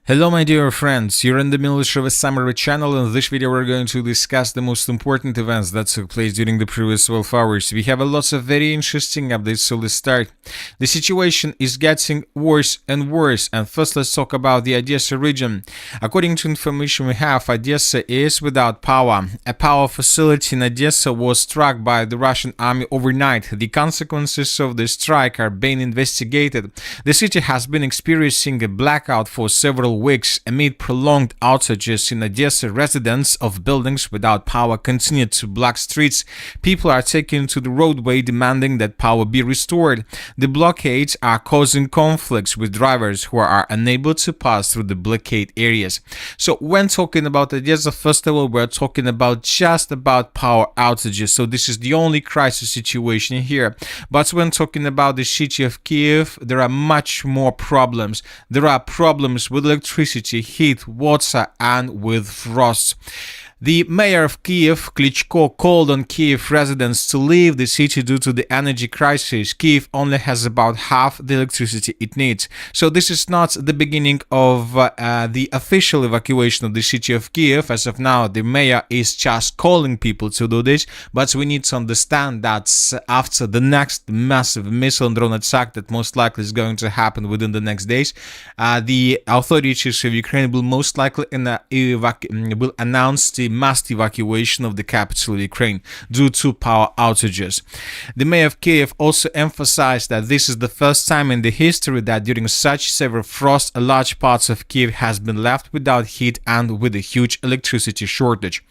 Hello my dear friends, you're in the military of a summary channel. In this video we're going to discuss the most important events that took place during the previous 12 hours. We have a lot of very interesting updates, so let's start. The situation is getting worse and worse, and first let's talk about the Odessa region. According to information we have, Odessa is without power. A power facility in Odessa was struck by the Russian army overnight. The consequences of the strike are being investigated. The city has been experiencing a blackout for several weeks amid prolonged outages in Odessa. Residents of buildings without power continue to block streets. People are taking to the roadway demanding that power be restored. The blockades are causing conflicts with drivers who are unable to pass through the blockade areas. So when talking about Odessa, first of all, we're talking about just about power outages. So this is the only crisis situation here. But when talking about the city of Kyiv, there are much more problems. There are problems with electricity, heat, water, and with frost. The mayor of Kyiv, Klitschko, called on Kyiv residents to leave the city due to the energy crisis. Kyiv only has about half the electricity it needs. So this is not the beginning of the official evacuation of the city of Kyiv. As of now, the mayor is just calling people to do this, but we need to understand that after the next massive missile and drone attack that most likely is going to happen within the next days, the authorities of Ukraine will most likely will announce the mass evacuation of the capital of Ukraine due to power outages. The mayor of Kyiv also emphasized that this is the first time in the history that during such severe frost, a large part of Kyiv has been left without heat and with a huge electricity shortage.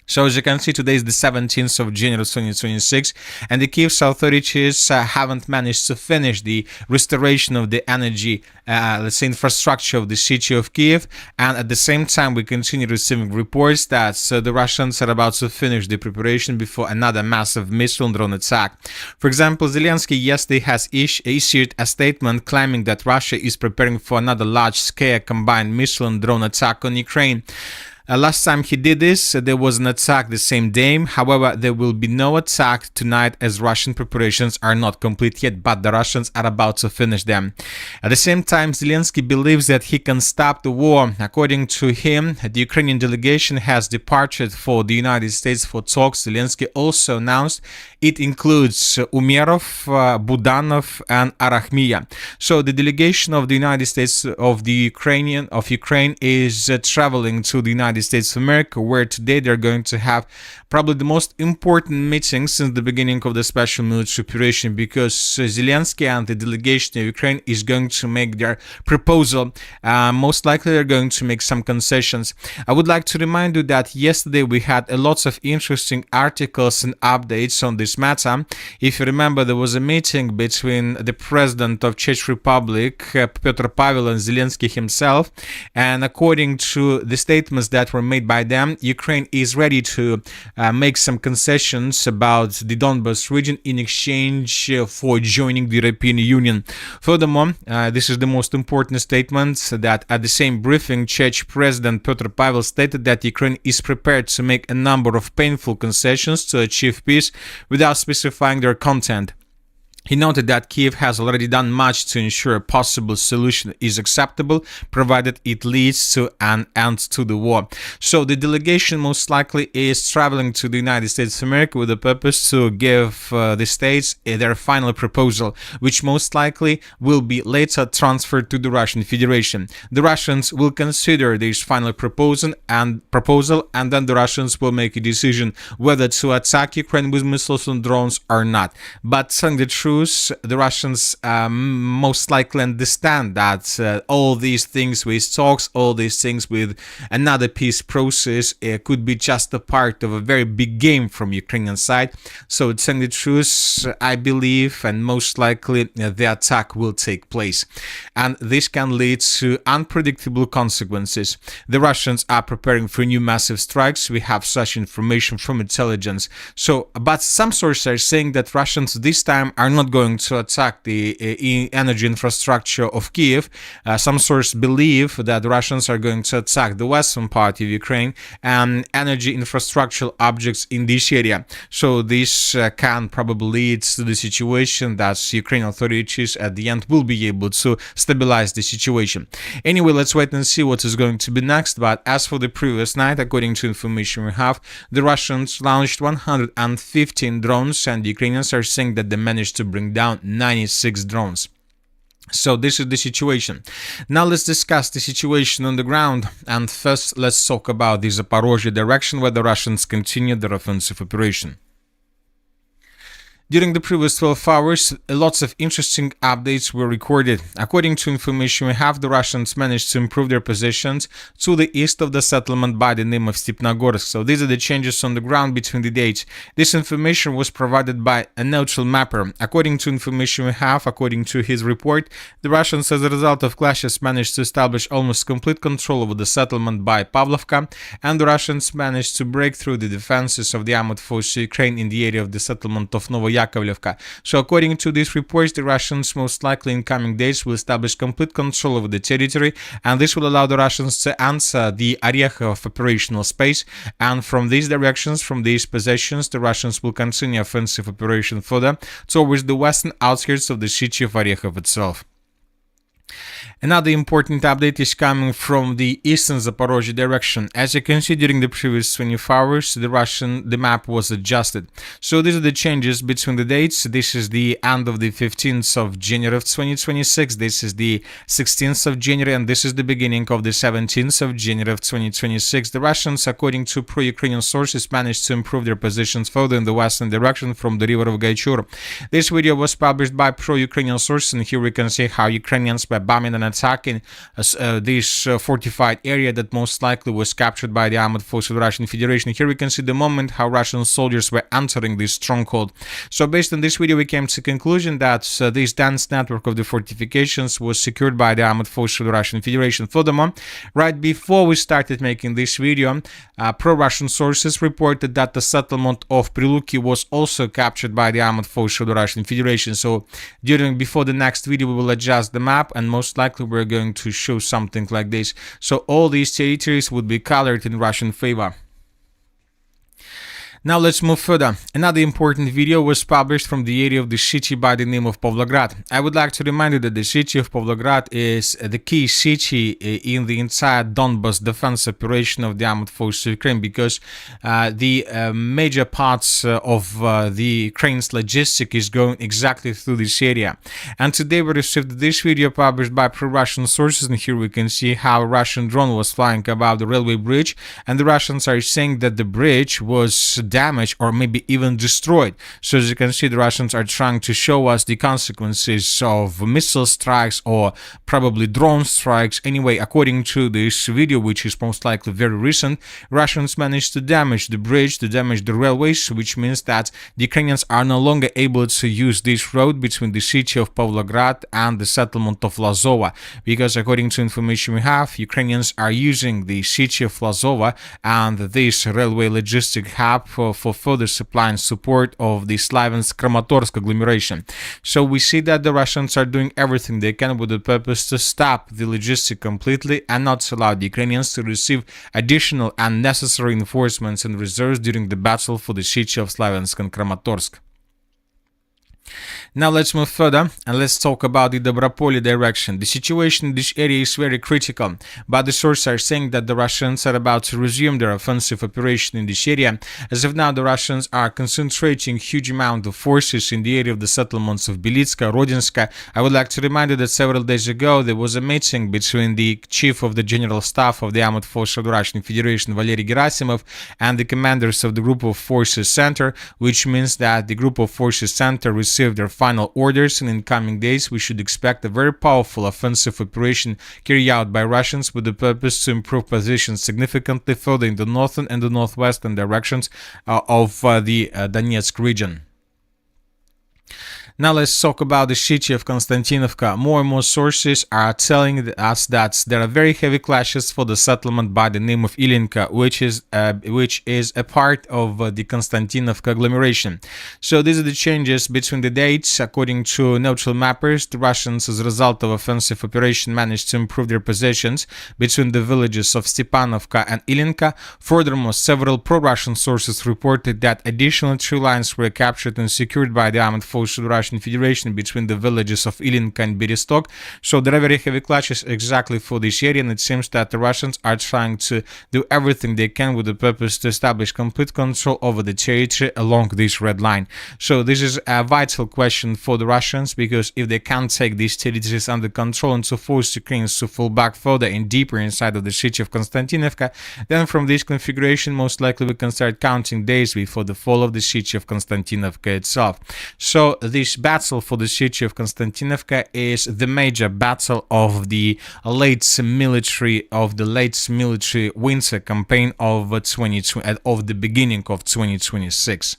So as you can see, today is the 17th of January 2026, and the Kyiv's authorities haven't managed to finish the restoration of the energy, let's say, infrastructure of the city of Kyiv. And at the same time, we continue receiving reports that the Russians are about to finish the preparation before another massive missile and drone attack. For example, Zelensky yesterday has issued a statement claiming that Russia is preparing for another large-scale combined missile and drone attack on Ukraine. Last time he did this, there was an attack the same day. However, there will be no attack tonight as Russian preparations are not complete yet, but the Russians are about to finish them. At the same time, Zelensky believes that he can stop the war. According to him, the Ukrainian delegation has departed for the United States for talks. Zelensky also announced it includes Umerov, Budanov, and Arachmia. So the delegation of the United States of Ukraine is traveling to the United States of America, where today they're going to have probably the most important meeting since the beginning of the special military operation, because Zelensky and the delegation of Ukraine is going to make their proposal. Most likely they're going to make some concessions. I would like to remind you that yesterday we had a lot of interesting articles and updates on this matter. If you remember, there was a meeting between the president of Czech Republic, Petr Pavel, and Zelensky himself, and according to the statements that were made by them, Ukraine is ready to make some concessions about the Donbas region in exchange for joining the European Union. Furthermore, this is the most important statement, that at the same briefing, Czech President Petr Pavel stated that Ukraine is prepared to make a number of painful concessions to achieve peace without specifying their content. He noted that Kyiv has already done much to ensure a possible solution is acceptable, provided it leads to an end to the war. So the delegation most likely is traveling to the United States of America with the purpose to give the states their final proposal, which most likely will be later transferred to the Russian Federation. The Russians will consider this final proposal, and then the Russians will make a decision whether to attack Ukraine with missiles and drones or not. But telling the truth, the Russians most likely understand that all these things with talks, all these things with another peace process could be just a part of a very big game from Ukrainian side. So telling the truth, I believe, and most likely the attack will take place. And this can lead to unpredictable consequences. The Russians are preparing for new massive strikes. We have such information from intelligence. But some sources are saying that Russians this time are not going to attack the energy infrastructure of Kyiv. Some sources believe that the Russians are going to attack the western part of Ukraine and energy infrastructural objects in this area. So this can probably lead to the situation that Ukrainian authorities at the end will be able to stabilize the situation. Anyway, let's wait and see what is going to be next. But as for the previous night, according to information we have, the Russians launched 115 drones, and the Ukrainians are saying that they managed to bring down 96 drones. So this is the situation. Now let's discuss the situation on the ground, and first let's talk about the Zaporozhye direction where the Russians continued their offensive operation. During the previous 12 hours, lots of interesting updates were recorded. According to information we have, the Russians managed to improve their positions to the east of the settlement by the name of Stepnogorsk. So these are the changes on the ground between the dates. This information was provided by a neutral mapper. According to information we have, according to his report, the Russians, as a result of clashes, managed to establish almost complete control over the settlement by Pavlovka, and the Russians managed to break through the defenses of the armed forces of Ukraine in the area of the settlement of Novoyakovlevka. So according to these reports, the Russians most likely in coming days will establish complete control over the territory, and this will allow the Russians to enter the Orekhov operational space, and from these directions, from these positions, the Russians will continue offensive operation further towards the western outskirts of the city of Orekhov itself. Another important update is coming from the eastern Zaporozhye direction. As you can see, during the previous 24 hours, the map was adjusted. So these are the changes between the dates. This is the end of the 15th of January of 2026. This is the 16th of January, and this is the beginning of the 17th of January of 2026. The Russians, according to pro-Ukrainian sources, managed to improve their positions further in the western direction from the river of Gaichur. This video was published by pro-Ukrainian sources, and here we can see how Ukrainians, by bombing and attacking this fortified area that most likely was captured by the armed forces of the Russian Federation. Here we can see the moment how Russian soldiers were entering this stronghold. So based on this video, we came to the conclusion that this dense network of the fortifications was secured by the armed forces of the Russian Federation. Furthermore, right before we started making this video, pro-Russian sources reported that the settlement of Priluki was also captured by the armed forces of the Russian Federation. So before the next video, we will adjust the map, and most likely we're going to show something like this. So all these territories would be colored in Russian favor. Now let's move further. Another important video was published from the area of the city by the name of Pavlograd. I would like to remind you that the city of Pavlograd is the key city in the entire Donbas defense operation of the armed forces of Ukraine, because the major parts of the Ukraine's logistics is going exactly through this area. And today we received this video published by pro-Russian sources, and here we can see how a Russian drone was flying above the railway bridge, and the Russians are saying that the bridge was damaged or maybe even destroyed. So as you can see, the Russians are trying to show us the consequences of missile strikes or probably drone strikes. Anyway, according to this video, which is most likely very recent, Russians managed to damage the bridge, to damage the railways, which means that the Ukrainians are no longer able to use this road between the city of Pavlograd and the settlement of Lazova, because according to information we have, Ukrainians are using the city of Lazova and this railway logistic hub for further supply and support of the Slaviansk-Kramatorsk agglomeration. So we see that the Russians are doing everything they can with the purpose to stop the logistics completely and not allow the Ukrainians to receive additional and necessary reinforcements and reserves during the battle for the city of Slaviansk and Kramatorsk. Now let's move further and let's talk about the Dobropolye direction. The situation in this area is very critical, but the sources are saying that the Russians are about to resume their offensive operation in this area. As of now, the Russians are concentrating huge amount of forces in the area of the settlements of Belitska, Rodinska. I would like to remind you that several days ago there was a meeting between the chief of the general staff of the armed forces of the Russian Federation, Valery Gerasimov, and the commanders of the Group of Forces Center, which means that the Group of Forces Center received their final orders, and in coming days we should expect a very powerful offensive operation carried out by Russians with the purpose to improve positions significantly further in the northern and the northwestern directions of the Donetsk region. Now let's talk about the city of Konstantinovka. More and more sources are telling us that there are very heavy clashes for the settlement by the name of Ilinka, which is a part of the Konstantinovka agglomeration. So these are the changes between the dates. According to neutral mappers, the Russians, as a result of offensive operation, managed to improve their positions between the villages of Stepanovka and Ilinka. Furthermore, several pro-Russian sources reported that additional 3 lines were captured and secured by the armed forces of the Russian Federation between the villages of Ilinka and Bereztok. So there are very heavy clashes exactly for this area, and it seems that the Russians are trying to do everything they can with the purpose to establish complete control over the territory along this red line. So this is a vital question for the Russians, because if they can't take these territories under control and to force Ukrainians to fall back further and deeper inside of the city of Konstantinovka, then from this configuration most likely we can start counting days before the fall of the city of Konstantinovka itself. So this battle for the city of Konstantinovka is the major battle of the late military winter campaign of the beginning of 2026.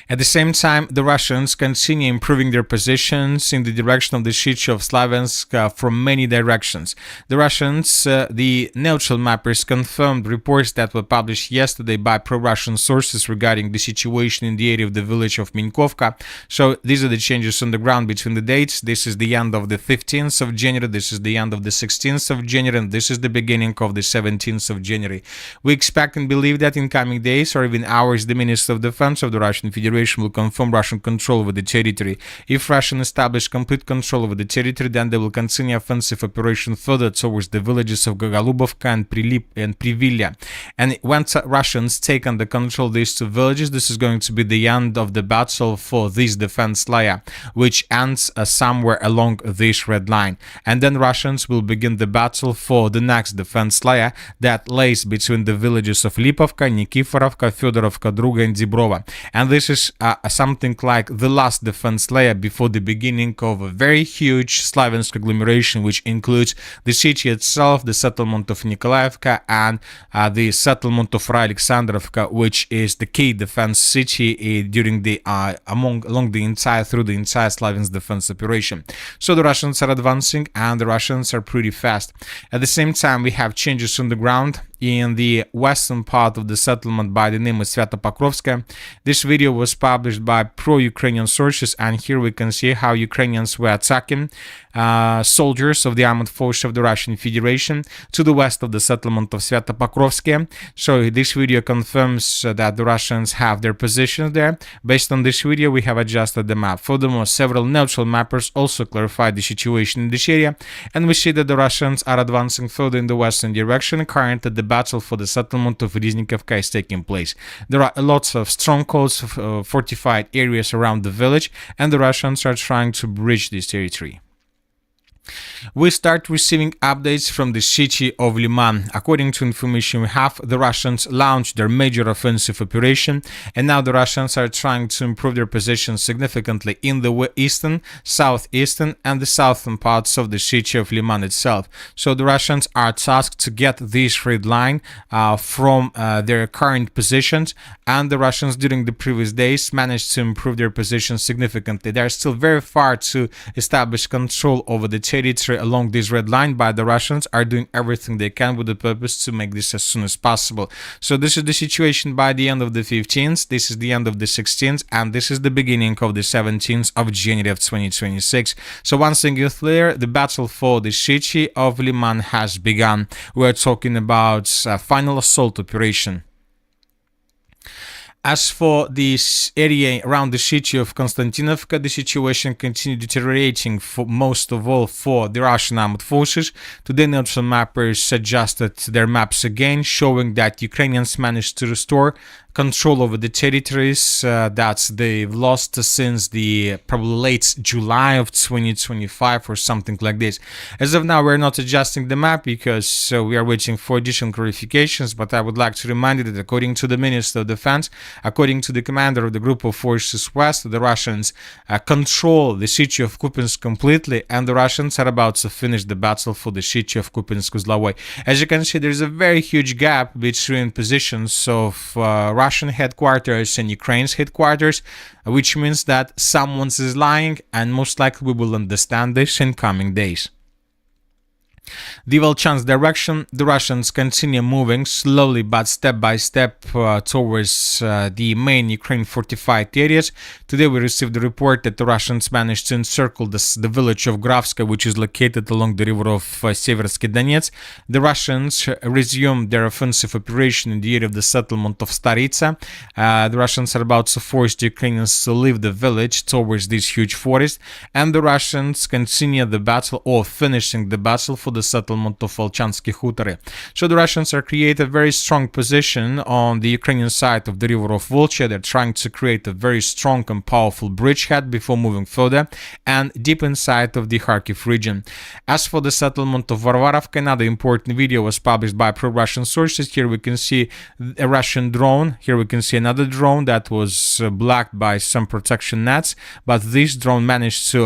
At the same time, the Russians continue improving their positions in the direction of the city of Slaviansk from many directions. The Russians, the neutral mappers, confirmed reports that were published yesterday by pro-Russian sources regarding the situation in the area of the village of Minkovka. So these are the changes on the ground between the dates. This is the end of the 15th of January, this is the end of the 16th of January, and this is the beginning of the 17th of January. We expect and believe that in coming days or even hours, the Minister of Defense of the Russian Federation will confirm Russian control over the territory. If Russians establish complete control over the territory, then they will continue offensive operation further towards the villages of Gogolubovka and Privilya. And once Russians take under control these 2 villages, this is going to be the end of the battle for this defense layer, which ends somewhere along this red line. And then Russians will begin the battle for the next defense layer that lays between the villages of Lipovka, Nikiforovka, Fedorovka, Druga, and Dibrova. And this is something like the last defense layer before the beginning of a very huge Slaviansk agglomeration, which includes the city itself, the settlement of Nikolaevka, and the settlement of Alexandrovka, which is the key defense city during the through the entire Slaviansk defense operation. So the Russians are advancing, and the Russians are pretty fast. At the same time, we have changes on the ground in the western part of the settlement by the name of Svyatopokrovska. This video was published by pro-Ukrainian sources, and here we can see how Ukrainians were attacking soldiers of the armed forces of the Russian Federation to the west of the settlement of Svyatopokrovska. So this video confirms that the Russians have their positions there. Based on this video, we have adjusted the map. Furthermore, several neutral mappers also clarified the situation in this area, and we see that the Russians are advancing further in the western direction. Currently, the battle for the settlement of Riznikovka is taking place. There are lots of strongholds, fortified areas around the village, and the Russians are trying to breach this territory. We start receiving updates from the city of Liman. According to information we have, the Russians launched their major offensive operation, and now the Russians are trying to improve their position significantly in the eastern, southeastern, and the southern parts of the city of Liman itself. So the Russians are tasked to get this red line from their current positions, and the Russians during the previous days managed to improve their position significantly. They are still very far to establish control over the territory along this red line, but the Russians are doing everything they can with the purpose to make this as soon as possible. So this is the situation by the end of the 15th, this is the end of the 16th, and this is the beginning of the 17th of January of 2026. So one thing is clear, the battle for the city of Liman has begun. We're talking about a final assault operation. As for this area around the city of Konstantinovka, the situation continued deteriorating for most of all for the Russian armed forces. Today, neutral mappers adjusted their maps again, showing that Ukrainians managed to restore control over the territories that they've lost since the probably late July of 2025 or something like this. As of now, we're not adjusting the map because we are waiting for additional clarifications, but I would like to remind you that according to the Minister of Defense, according to the commander of the Group of Forces West, the Russians control the city of Kupiansk completely, and the Russians are about to finish the battle for the city of Kupiansk-Uzlovoy. As you can see, there is a very huge gap between positions of Russian headquarters and Ukraine's headquarters, which means that someone is lying, and most likely we will understand this in coming days. The Volchansk direction, the Russians continue moving slowly but step by step towards the main Ukraine fortified areas. Today we received the report that the Russians managed to encircle the village of Gravska, which is located along the river of Seversky Donetsk. The Russians resumed their offensive operation in the area of the settlement of Staritsa. The Russians are about to force the Ukrainians to leave the village towards this huge forest, and the Russians continue the battle, or finishing the battle, for the settlement of Volchansky Hutory. So the Russians are creating a very strong position on the Ukrainian side of the river of Volcha. They're trying to create a very strong and powerful bridgehead before moving further and deep inside of the Kharkiv region. As for the settlement of Varvarovka, another important video was published by pro-Russian sources. Here we can see a Russian drone. Here we can see another drone that was blocked by some protection nets, but this drone managed to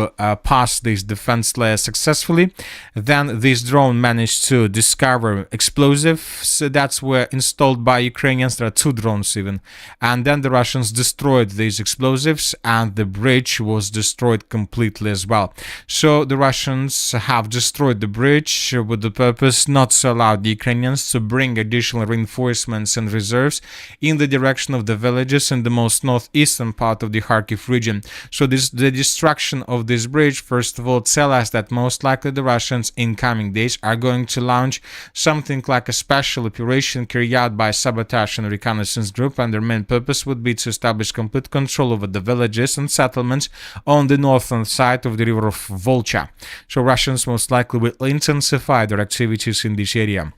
pass this defense layer successfully. Then this drone managed to discover explosives that were installed by Ukrainians. There are two drones even. And then the Russians destroyed these explosives, and the bridge was destroyed completely as well. So the Russians have destroyed the bridge with the purpose not to allow the Ukrainians to bring additional reinforcements and reserves in the direction of the villages in the most northeastern part of the Kharkiv region. So the destruction of this bridge, first of all, tell us that most likely the Russians in coming days are going to launch something like a special operation carried out by sabotage and reconnaissance group, and their main purpose would be to establish complete control over the villages and settlements on the northern side of the river of Volcha. So Russians most likely will intensify their activities in this area.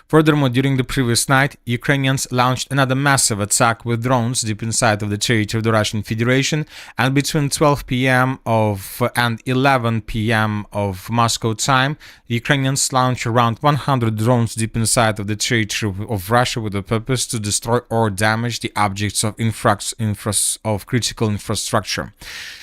Furthermore, during the previous night, Ukrainians launched another massive attack with drones deep inside of the territory of the Russian Federation, and between 12 p.m. and 11 p.m. of Moscow time, the Ukrainians launched around 100 drones deep inside of the territory of Russia with the purpose to destroy or damage the objects of critical infrastructure.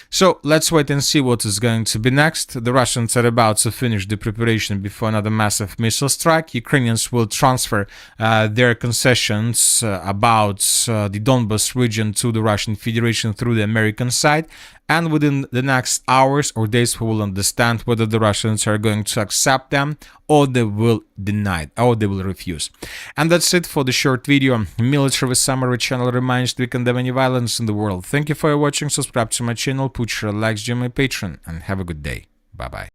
So let's wait and see what is going to be next. The Russians are about to finish the preparation before another massive missile strike. Ukrainians will transfer their concessions about the Donbas region to the Russian Federation through the American side. And within the next hours or days, we will understand whether the Russians are going to accept them, or they will deny, or they will refuse. And that's it for the short video. Military Summary channel reminds to condemn any violence in the world. Thank you for watching. Subscribe to my channel, put your likes, join my Patreon, and have a good day. Bye bye.